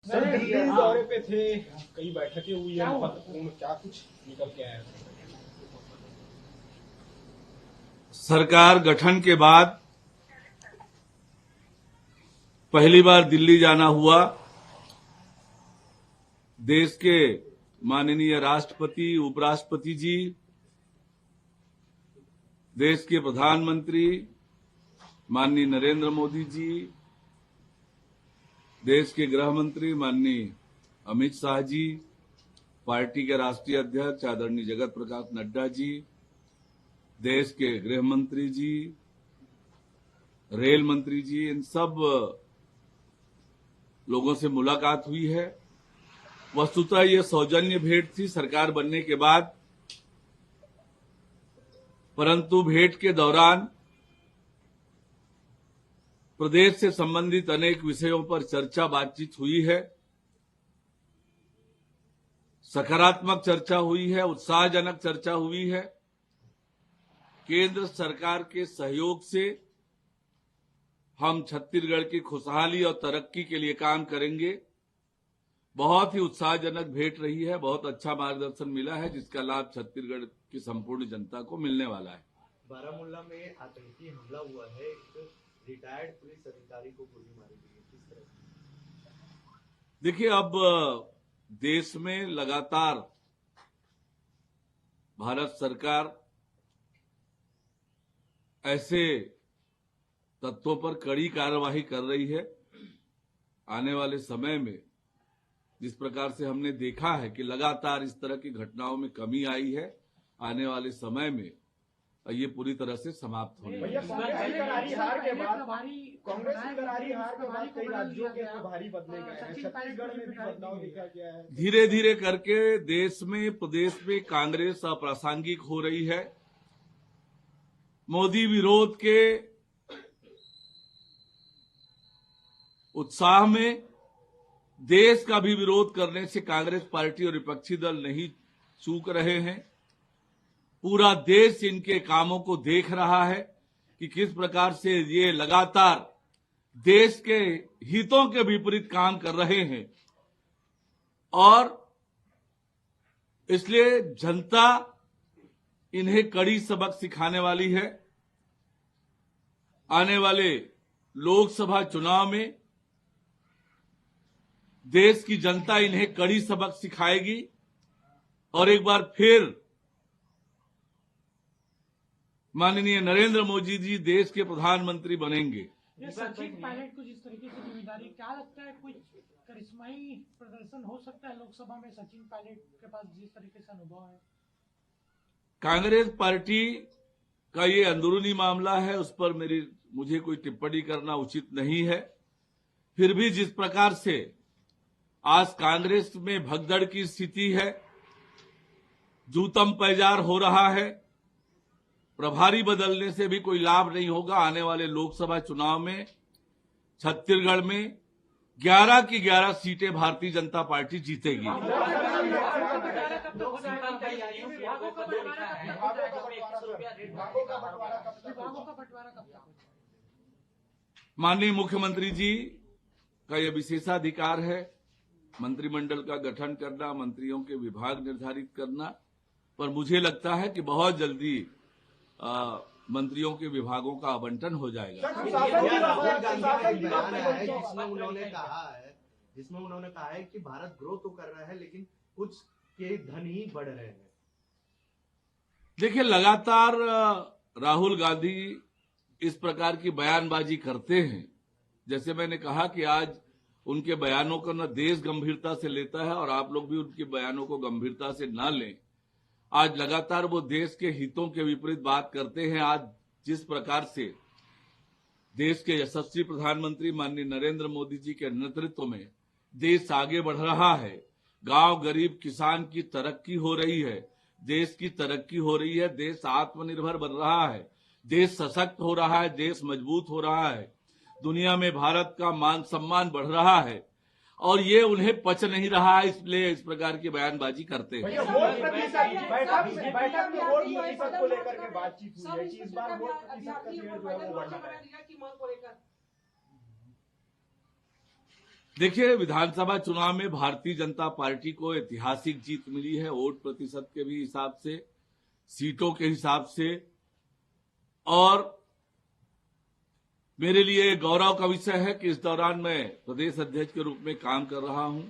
Sir Delhi दौरे पे थे, कई बैठकें हुई है महत्वपूर्ण, क्या कुछ निकल के आया? सरकार गठन के बाद पहली बार दिल्ली जाना हुआ। देश के माननीय राष्ट्रपति, उपराष्ट्रपति जी, देश के प्रधानमंत्री माननीय नरेंद्र मोदी जी, देश के गृह मंत्री माननीय अमित शाह जी, पार्टी के राष्ट्रीय अध्यक्ष आदरणीय जगत प्रकाश नड्डा जी, देश के गृह मंत्री जी, रेल मंत्री जी, इन सब लोगों से मुलाकात हुई है। वस्तुतः ये सौजन्य भेंट थी सरकार बनने के बाद, परंतु भेंट के दौरान प्रदेश से संबंधित अनेक विषयों पर चर्चा बातचीत हुई है। सकारात्मक चर्चा हुई है, उत्साहजनक चर्चा हुई है। केंद्र सरकार के सहयोग से हम छत्तीसगढ़ की खुशहाली और तरक्की के लिए काम करेंगे। बहुत ही उत्साहजनक भेंट रही है, बहुत अच्छा मार्गदर्शन मिला है, जिसका लाभ छत्तीसगढ़ की संपूर्ण जनता को मिलने वाला है। बारामूला में आतंकी हमला हुआ है, एक रिटायर्ड पुलिस अधिकारी को गोली मारी गई है, किस तरह से? देखिए, अब देश में लगातार भारत सरकार ऐसे तत्वों पर कड़ी कार्यवाही कर रही है। आने वाले समय में जिस प्रकार से हमने देखा है कि लगातार इस तरह की घटनाओं में कमी आई है, आने वाले समय में ये पूरी तरह से समाप्त होने वाली है। कांग्रेस की करारी हार के बाद कई राज्यों के प्रभारी बदले गए हैं, छत्तीसगढ़ में भी बदलाव देखा गया है। धीरे धीरे करके देश में, प्रदेश में कांग्रेस अप्रासंगिक हो रही है। मोदी विरोध के उत्साह में देश का भी विरोध करने से कांग्रेस पार्टी और विपक्षी दल नहीं चूक रहे हैं। पूरा देश इनके कामों को देख रहा है कि किस प्रकार से ये लगातार देश के हितों के विपरीत काम कर रहे हैं, और इसलिए जनता इन्हें कड़ी सबक सिखाने वाली है। आने वाले लोकसभा चुनाव में देश की जनता इन्हें कड़ी सबक सिखाएगी और एक बार फिर माननीय नरेंद्र मोदी जी देश के प्रधानमंत्री बनेंगे। सचिन पायलट को जिस तरीके से जिम्मेदारी, क्या लगता है कुछ करिश्माई प्रदर्शन हो सकता है लोकसभा में सचिन पायलट के पास जिस तरीके से अनुभव है? कांग्रेस पार्टी का ये अंदरूनी मामला है, उस पर मुझे कोई टिप्पणी करना उचित नहीं है। फिर भी जिस प्रकार से आज कांग्रेस में भगदड़ की स्थिति है, जूतम पैजार हो रहा है, प्रभारी बदलने से भी कोई लाभ नहीं होगा। आने वाले लोकसभा चुनाव में छत्तीसगढ़ में 11 की 11 सीटें भारतीय जनता पार्टी जीतेगी। माननीय मुख्यमंत्री जी का यह विशेषाधिकार है, मंत्रिमंडल का गठन करना, मंत्रियों के विभाग निर्धारित करना, पर मुझे लगता है कि बहुत जल्दी मंत्रियों के विभागों का आवंटन हो जाएगा। जिसमें उन्होंने कहा है कि भारत ग्रो तो कर रहा है लेकिन कुछ के धन ही बढ़ रहे हैं। देखिए, लगातार राहुल गांधी इस प्रकार की बयानबाजी करते हैं। जैसे मैंने कहा कि आज उनके बयानों को न देश गंभीरता से लेता है और आप लोग भी उनके बयानों को गंभीरता से न लें। आज लगातार वो देश के हितों के विपरीत बात करते हैं। आज जिस प्रकार से देश के यशस्वी प्रधानमंत्री माननीय नरेंद्र मोदी जी के नेतृत्व में देश आगे बढ़ रहा है, गांव गरीब किसान की तरक्की हो रही है, देश की तरक्की हो रही है, देश आत्मनिर्भर बन रहा है, देश सशक्त हो रहा है, देश मजबूत हो रहा है, दुनिया में भारत का मान सम्मान बढ़ रहा है, और ये उन्हें पच नहीं रहा है, इसलिए इस प्रकार की बयानबाजी करते हैं। बैठक में वोट प्रतिशत को लेकर के बातचीत हुई है कि इस बार वोट प्रतिशत का शेयर जो है वो बढ़ना है। देखिए, विधानसभा चुनाव में भारतीय जनता पार्टी को ऐतिहासिक जीत मिली है, वोट प्रतिशत के भी हिसाब से, सीटों के हिसाब से, और मेरे लिए गौरव का विषय है कि इस दौरान मैं प्रदेश अध्यक्ष के रूप में काम कर रहा हूं।